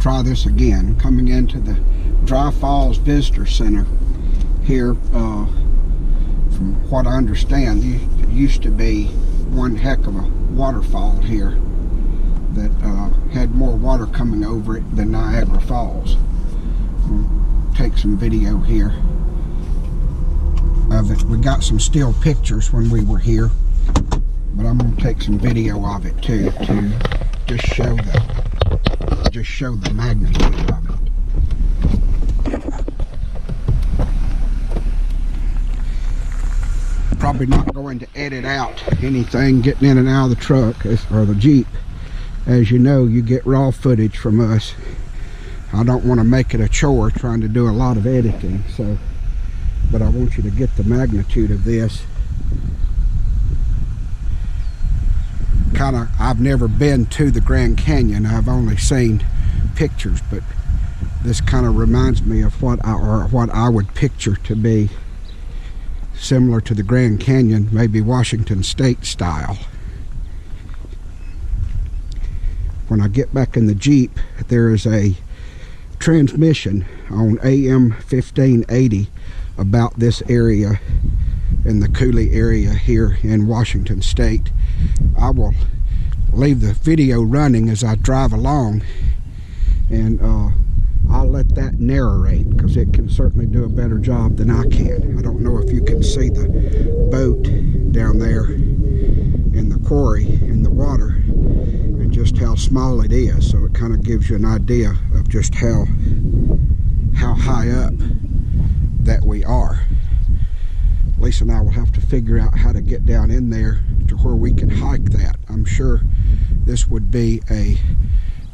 try this again. Coming into the Dry Falls Visitor Center here. From what I understand, there used to be one heck of a waterfall here that had more water coming over it than Niagara Falls. We'll take some video here of it. We got some still pictures when we were here, but I'm going to take some video of it too to just show the magnitude of it. Probably not going to edit out anything getting in and out of the truck or the Jeep. As you know, you get raw footage from us. I don't want to make it a chore trying to do a lot of editing, so but I want you to get the magnitude of this. I've never been to the Grand Canyon. I've only seen pictures, but this kind of reminds me of what I would picture to be similar to the Grand Canyon, maybe Washington State style. When I get back in the Jeep, there is a transmission on AM 1580 about this area in the Coulee area here in Washington State. I will leave the video running as I drive along, and I'll let that narrate, because it can certainly do a better job than I can. I don't know if you can see the boat down there in the quarry in the water and just how small it is, so it kind of gives you an idea of just how high up that we are. Lisa and I will have to figure out how to get down in there to where we can hike that. I'm sure this would be a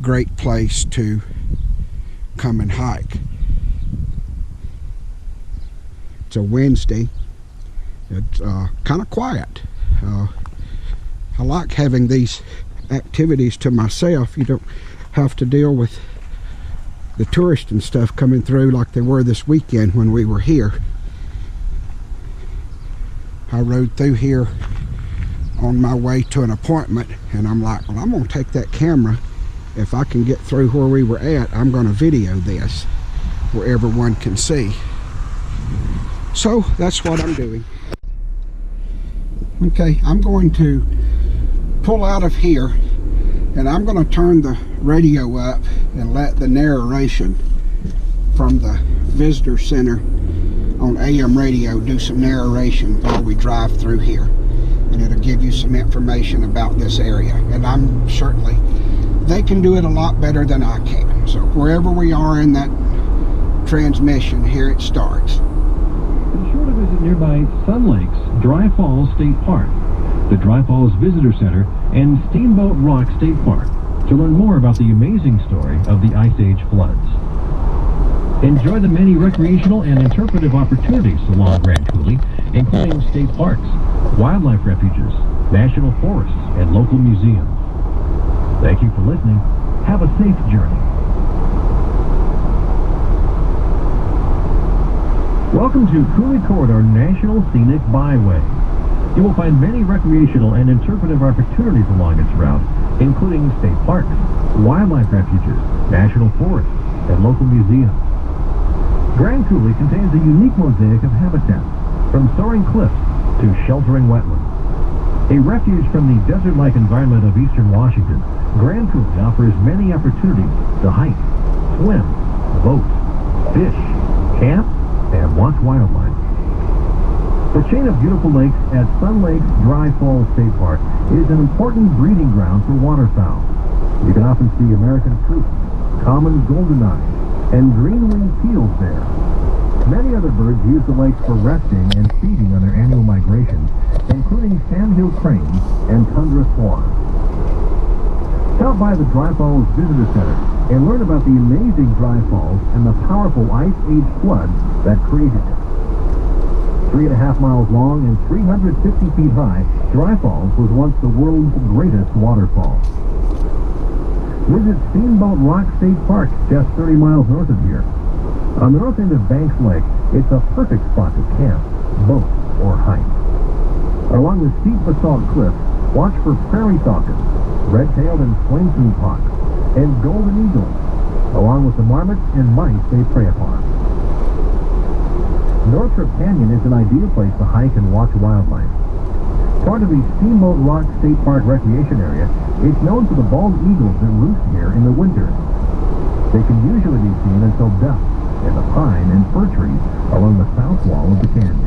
great place to come and hike. It's a Wednesday. It's kind of quiet. I like having these activities to myself. You don't have to deal with the tourists and stuff coming through like they were this weekend when we were here. I rode through here on my way to an appointment, and I'm like, well, I'm going to take that camera. If I can get through where we were at, I'm going to video this where everyone can see. So that's what I'm doing. Okay, I'm going to pull out of here, and I'm going to turn the radio up and let the narration from the visitor center on AM radio do some narration while we drive through here, and it'll give you some information about this area. And I'm certainly, they can do it a lot better than I can. So wherever we are in that transmission, here it starts. Be sure to visit nearby Sun Lakes Dry Falls State Park, the Dry Falls Visitor Center, and Steamboat Rock State Park to learn more about the amazing story of the Ice Age floods. Enjoy the many recreational and interpretive opportunities along Grand Coulee, including state parks, wildlife refuges, national forests, and local museums. Thank you for listening. Have a safe journey. Welcome to Coulee Corridor National Scenic Byway. You will find many recreational and interpretive opportunities along its route, including state parks, wildlife refuges, national forests, and local museums. Grand Coulee contains a unique mosaic of habitats, from soaring cliffs to sheltering wetlands. A refuge from the desert-like environment of eastern Washington, Grand Coulee offers many opportunities to hike, swim, boat, fish, camp, and watch wildlife. The chain of beautiful lakes at Sun Lakes Dry Falls State Park is an important breeding ground for waterfowl. You can often see American fruit, common goldeneye, and green-winged teals there. Many other birds use the lakes for resting and feeding on their annual migrations, including sandhill cranes and tundra swans. Stop by the Dry Falls Visitor Center and learn about the amazing Dry Falls and the powerful Ice Age floods that created it. 3.5 miles long and 350 feet high, Dry Falls was once the world's greatest waterfall. Visit Steamboat Rock State Park, just 30 miles north of here. On the north end of Banks Lake, it's a perfect spot to camp, boat, or hike. Along the steep basalt cliffs, watch for prairie falcons, red-tailed and flaming hawks, and golden eagles. along with the marmots and mice they prey upon. Northrop Canyon is an ideal place to hike and watch wildlife. Part of the Steamboat Rock State Park Recreation Area, it's known for the bald eagles that roost here in the winter. They can usually be seen until dusk in the pine and fir trees along the south wall of the canyon.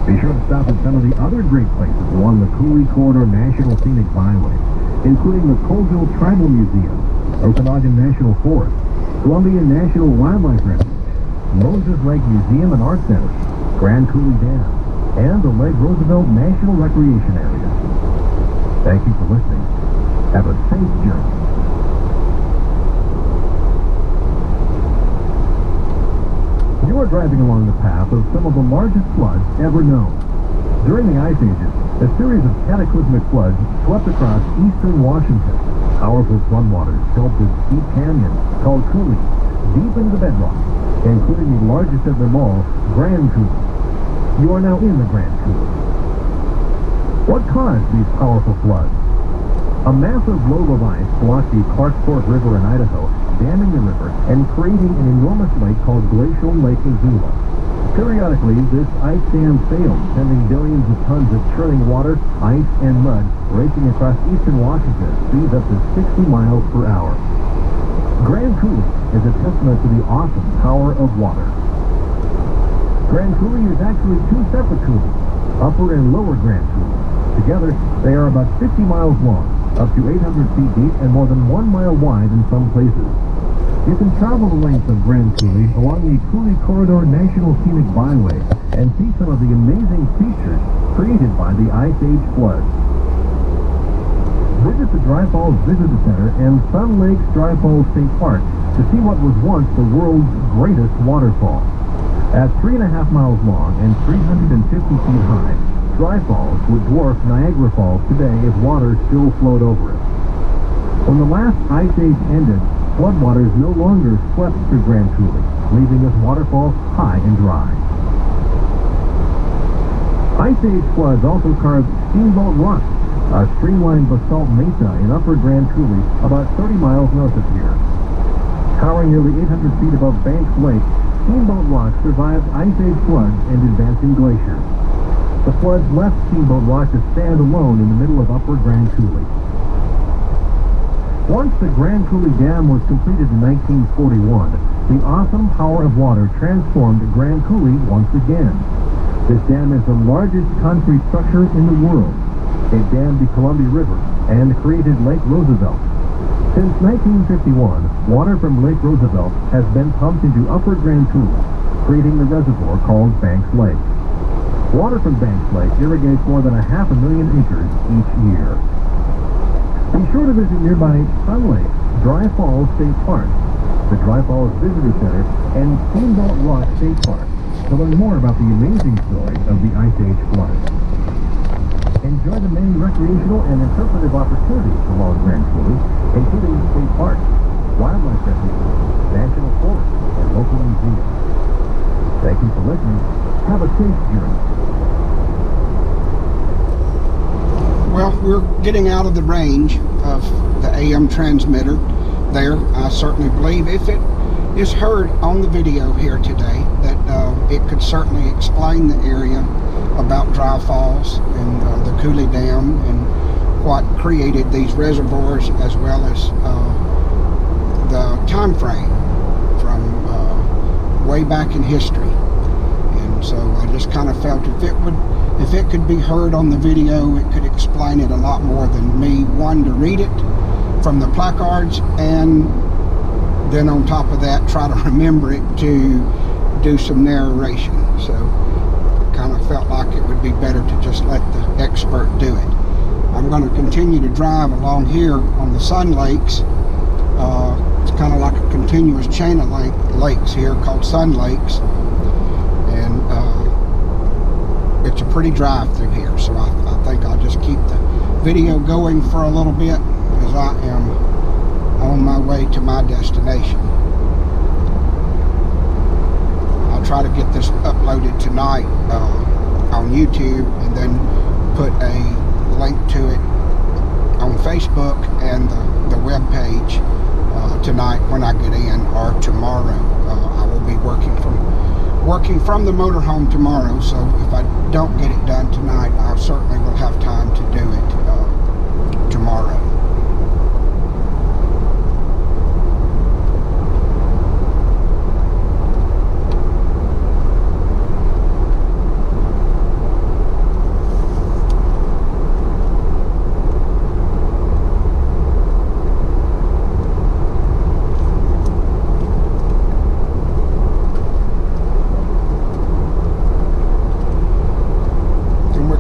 Be sure to stop at some of the other great places along the Coulee Corridor National Scenic Byway, including the Colville Tribal Museum, Okanagan National Forest, Columbia National Wildlife Refuge, Moses Lake Museum and Art Center, Grand Coulee Dam, and the Lake Roosevelt National Recreation Area. Thank you for listening. Have a safe journey. You are driving along the path of some of the largest floods ever known. During the Ice Ages, a series of cataclysmic floods swept across eastern Washington. Powerful floodwaters filled this steep canyon called Coulee, deep into the bedrock, including the largest of them all, Grand Coulee. You are now in the Grand Coulee. What caused these powerful floods? A massive lobe of ice blocked the Clark Fork River in Idaho, damming the river and creating an enormous lake called Glacial Lake Missoula. Periodically, this ice dam failed, sending billions of tons of churning water, ice, and mud racing across eastern Washington at speeds up to 60 miles per hour. Grand Coulee is a testament to the awesome power of water. Grand Coulee is actually two separate coulees, Upper and Lower Grand Coulee. Together, they are about 50 miles long, up to 800 feet deep, and more than 1 mile wide in some places. You can travel the length of Grand Coulee along the Coulee Corridor National Scenic Byway and see some of the amazing features created by the Ice Age floods. Visit the Dry Falls Visitor Center and Sun Lakes Dry Falls State Park to see what was once the world's greatest waterfall. At 3.5 miles long and 350 feet high, Dry Falls would dwarf Niagara Falls today if water still flowed over it. When the last Ice Age ended, floodwaters no longer swept through Grand Coulee, leaving this waterfall high and dry. Ice Age floods also carved Steamboat Rock, a streamlined basalt mesa in Upper Grand Coulee, about 30 miles north of here. Towering nearly 800 feet above Banks Lake, Steamboat Rock survived Ice Age floods and advancing glaciers. The floods left Steamboat Rock to stand alone in the middle of Upper Grand Coulee. Once the Grand Coulee Dam was completed in 1941, the awesome power of water transformed Grand Coulee once again. This dam is the largest concrete structure in the world. It dammed the Columbia River and created Lake Roosevelt. Since 1951, water from Lake Roosevelt has been pumped into Upper Grand Coulee, creating the reservoir called Banks Lake. Water from Banks Lake irrigates more than 500,000 acres each year. Be sure to visit nearby Sun Lake, Dry Falls State Park, the Dry Falls Visitor Center, and Steamboat Rock State Park to learn more about the amazing story of the Ice Age floods. Enjoy the many recreational and interpretive opportunities along Grand Coulee, including state parks, wildlife refuges, national forests, and local museums. Thank you for listening. Have a safe journey. Well, we're getting out of the range of the AM transmitter there. I certainly believe if it is heard on the video here today that it could certainly explain the area about Dry Falls and the Coulee Dam and what created these reservoirs, as well as the time frame from way back in history. And so I just kind of felt if it could be heard on the video, it could explain it a lot more than me, one, to read it from the placards, and then on top of that try to remember it to do some narration. So kind of felt like it would be better to just let the expert do it. I'm going to continue to drive along here on the Sun Lakes. It's kind of like a continuous chain of lakes here called Sun Lakes, and it's a pretty drive through here, so I think I'll just keep the video going for a little bit as I am on my way to my destination. I'll try to get this uploaded tonight on YouTube, and then put a link to it on Facebook and the web page tonight when I get in, or tomorrow. I will be working from the motorhome tomorrow, so if I don't get it done tonight, I certainly will have time to do it tomorrow.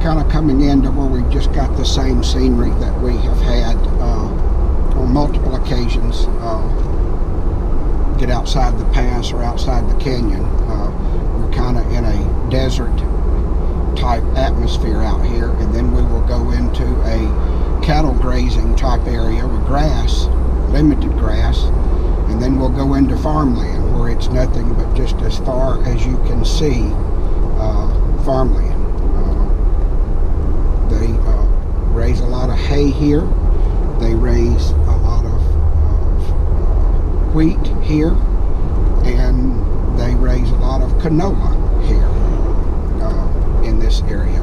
Kind of coming into where we've just got the same scenery that we have had on multiple occasions. Get outside the pass or outside the canyon. We're kind of in a desert type atmosphere out here, and then we will go into a cattle grazing type area with grass, limited grass, and then we'll go into farmland where it's nothing but just as far as you can see farmland. They raise a lot of hay here. They raise a lot of wheat here, and they raise a lot of canola here in this area.